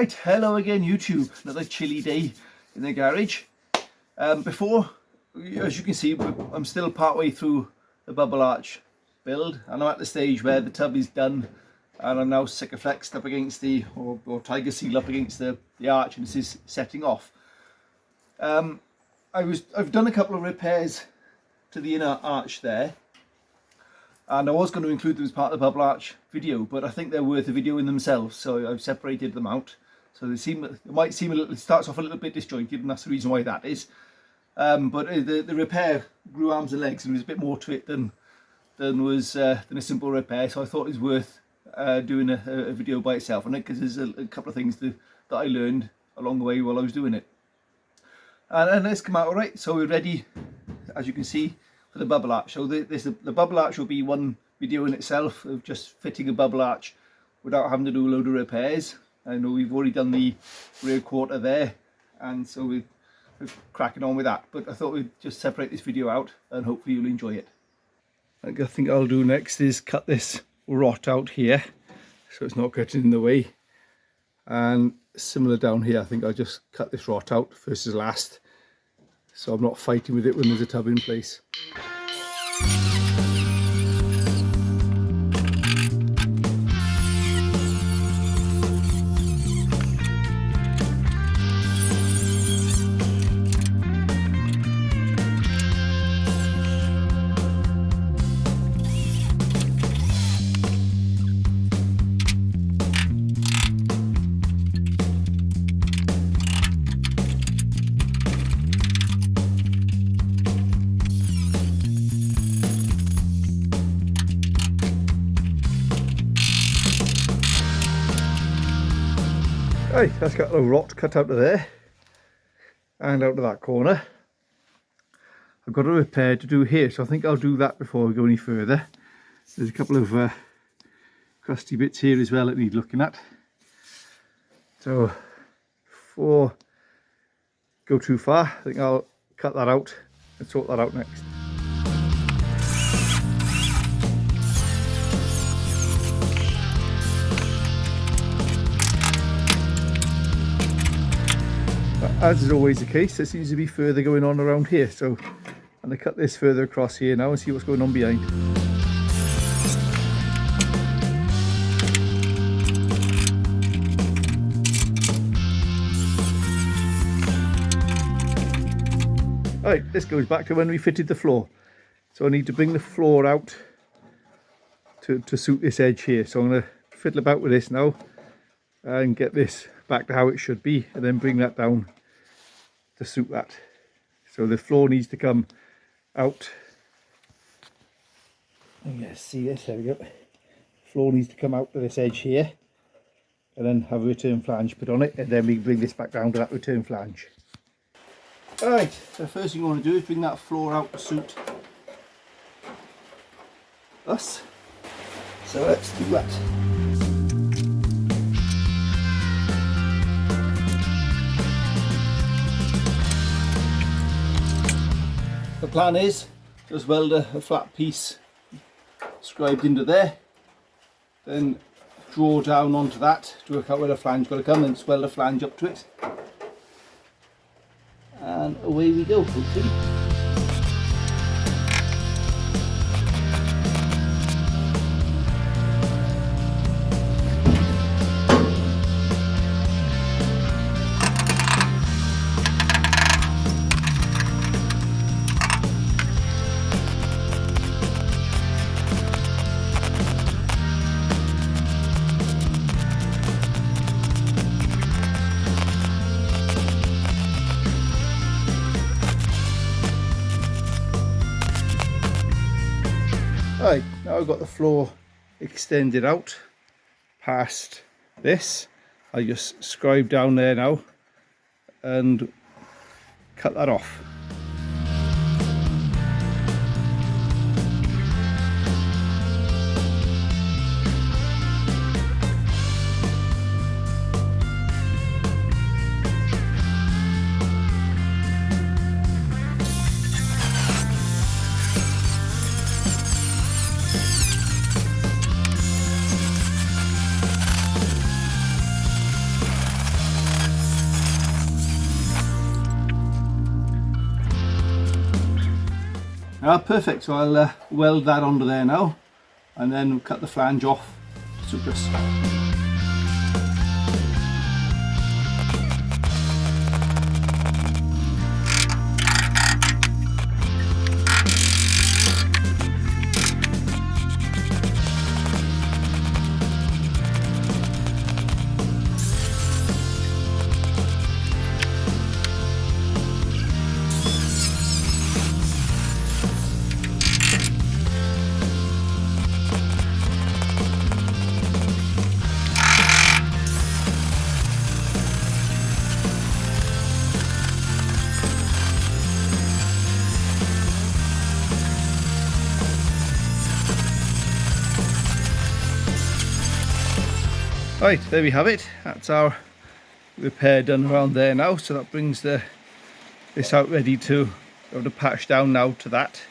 Right, hello again YouTube, another chilly day in the garage. Before, as you can see, I'm still part way through the bubble arch build, and I'm at the stage where the tub is done and I'm now Sikaflexed up against the, or Tiger Seal up against the arch, and this is setting off. I've done a couple of repairs to the inner arch there, and I was going to include them as part of the bubble arch video, but I think they're worth a video in themselves, so I've separated them out. So it might seem a little, it starts off a little bit disjointed, and that's the reason why that is. But the repair grew arms and legs, and there was a bit more to it than a simple repair. So I thought it was worth doing a video by itself on it, because there's a couple of things that I learned along the way while I was doing it. And it's come out all right. So we're ready, as you can see, for the bubble arch. So the bubble arch will be one video in itself of just fitting a bubble arch without having to do a load of repairs. I know we've already done the rear quarter there, and so we're cracking on with that. But I thought we'd just separate this video out, and hopefully you'll enjoy it. I think I'll do next is cut this rot out here, so it's not getting in the way. And similar down here, I think I'll just cut this rot out first as last, so I'm not fighting with it when there's a tub in place. Right, that's got a rot cut out of there and out of that corner. I've got a repair to do here, so I think I'll do that before we go any further. There's a couple of crusty bits here as well that need looking at. So before I go too far, I think I'll cut that out and sort that out next. As is always the case, there seems to be further going on around here, so I'm going to cut this further across here now and see what's going on behind. Right, this goes back to when we fitted the floor. So I need to bring the floor out to suit this edge here. So I'm going to fiddle about with this now and get this back to how it should be, and then bring that down to suit that. So the floor needs to come out. You guys see this? There we go. Floor needs to come out to this edge here, and then have a return flange put on it, and then we bring this back down to that return flange. Alright, so the first thing you want to do is bring that floor out to suit us. So let's do that. The plan is just weld a flat piece scribed into there, then draw down onto that to work out where the flange got to come, and weld a flange up to it, and away we go, hopefully. Right, now I've got the floor extended out past this. I just scribe down there now and cut that off. Perfect, so I'll weld that onto there now and then cut the flange off to suit us. Right, there we have it. That's our repair done around there now. So that brings this out ready to go to patch down now to that,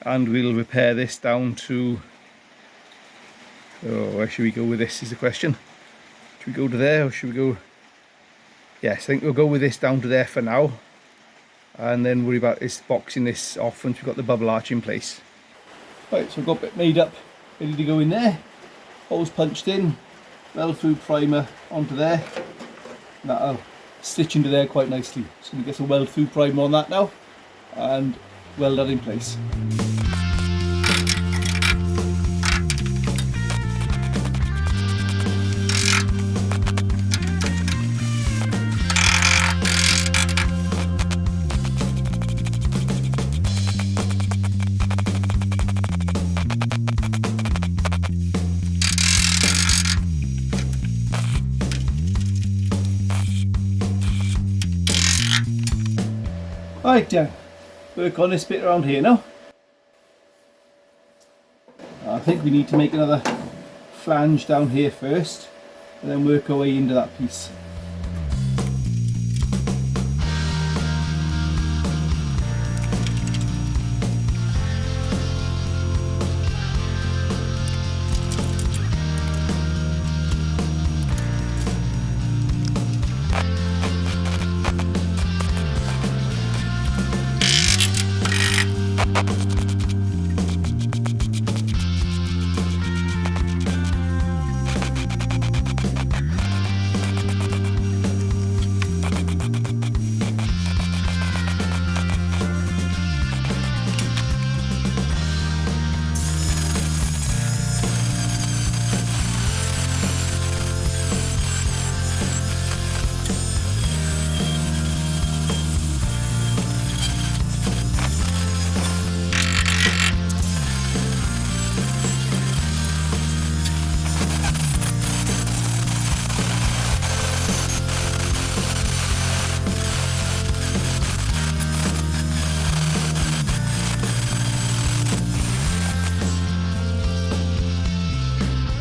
and we'll repair this down to, oh, where should we go with this is the question. Should we go to there or should we go? Yes, I think we'll go with this down to there for now, and then worry about this boxing this off once we've got the bubble arch in place. Right, so we've got it made up, ready to go in there. Holes punched in. Weld through primer onto there. That'll stitch into there quite nicely. So we get some weld through primer on that now and weld that in place. Right, work on this bit around here now. I think we need to make another flange down here first and then work our way into that piece.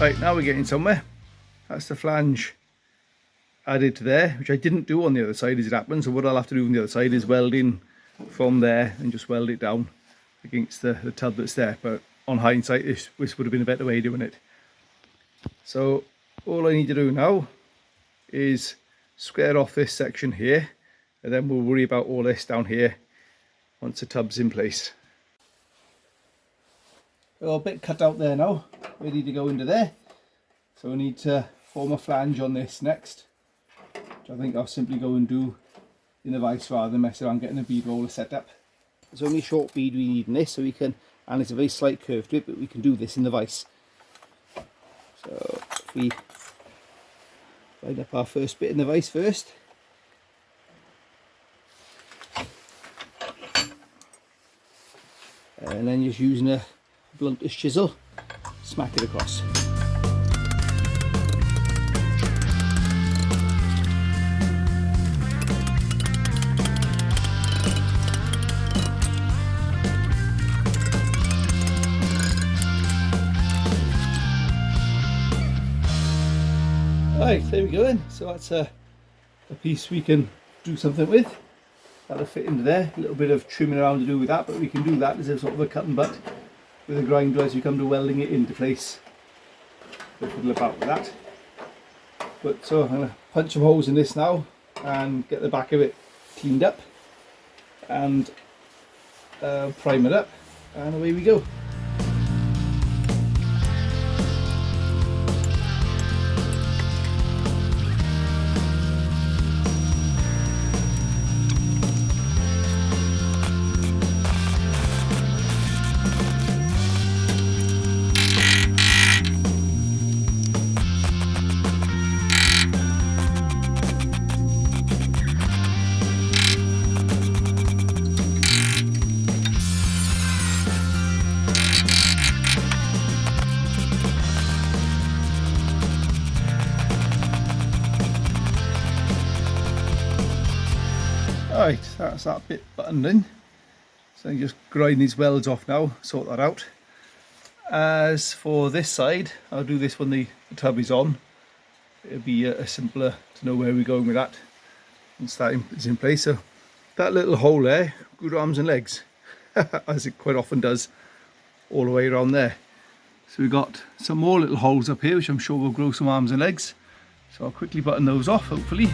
Right, now we're getting somewhere. That's the flange added to there, which I didn't do on the other side as it happens. So what I'll have to do on the other side is weld in from there and just weld it down against the tub that's there. But on hindsight, this would have been a better way of doing it. So all I need to do now is square off this section here, and then we'll worry about all this down here once the tub's in place. A bit cut out there now, ready to go into there. So we need to form a flange on this next, which I think I'll simply go and do in the vise rather than mess around getting a bead roller set up. There's only a short bead we need in this, so we can, and it's a very slight curve to it, but we can do this in the vise. So if we line up our first bit in the vise first. And then just using a bluntish chisel, smack it across. Right, there we go then. So that's a piece we can do something with. That'll fit into there. A little bit of trimming around to do with that, but we can do that as a sort of a cut and butt with a grinder as we come to welding it into place. We'll fiddle about with that. But so I'm going to punch some holes in this now and get the back of it cleaned up and prime it up, and away we go. Right, that's that bit buttoned in. So I'm just grind these welds off now, sort that out. As for this side, I'll do this when the tub is on. It'll be simpler to know where we're going with that once that is in place. So that little hole there, good arms and legs, as it quite often does, all the way around there. So we've got some more little holes up here, which I'm sure will grow some arms and legs. So I'll quickly button those off, hopefully.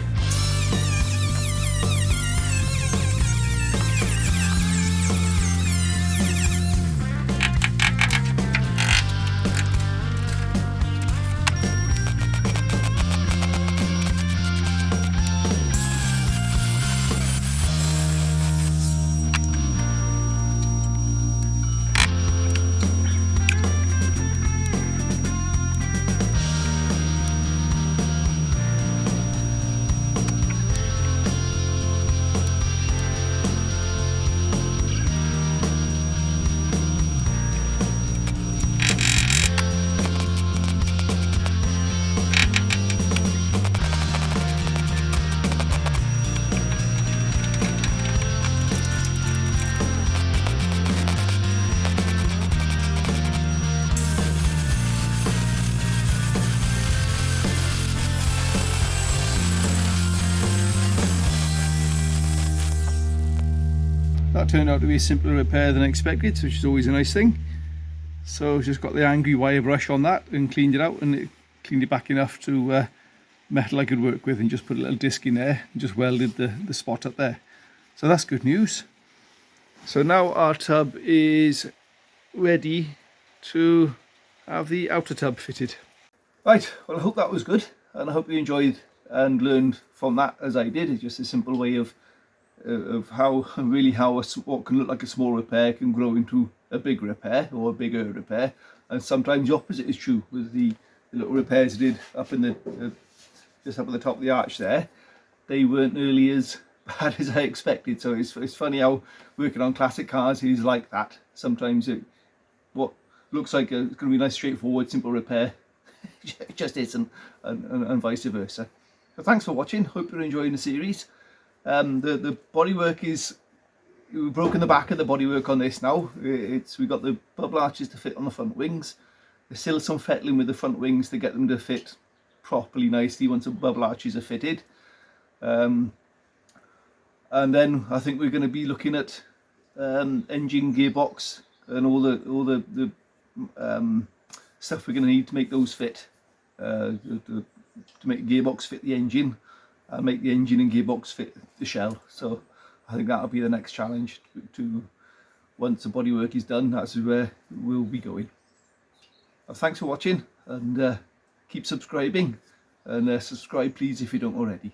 That turned out to be a simpler repair than expected, which is always a nice thing. So just got the angry wire brush on that and cleaned it out, and it cleaned it back enough to metal I could work with, and just put a little disc in there and just welded the spot up there. So that's good news. So now our tub is ready to have the outer tub fitted. Right, well I hope that was good, and I hope you enjoyed and learned from that as I did. It's just a simple way of how what can look like a small repair can grow into a big repair or a bigger repair, and sometimes the opposite is true. With the little repairs I did up in the just up at the top of the arch there, they weren't nearly as bad as I expected. So it's funny how working on classic cars is like that. Sometimes what looks like it's going to be a nice straightforward simple repair it just isn't, and vice versa. So thanks for watching, hope you're enjoying the series. The bodywork is, we've broken the back of the bodywork on this now. We've got the bubble arches to fit on the front wings. There's still some fettling with the front wings to get them to fit properly nicely once the bubble arches are fitted. And then I think we're going to be looking at engine, gearbox, and all the stuff we're going to need to make those fit. To make the gearbox fit the engine, and make the engine and gearbox fit the shell. So I think that'll be the next challenge. To once the bodywork is done, that's where we'll be going. Thanks for watching, and keep subscribing, and subscribe please if you don't already.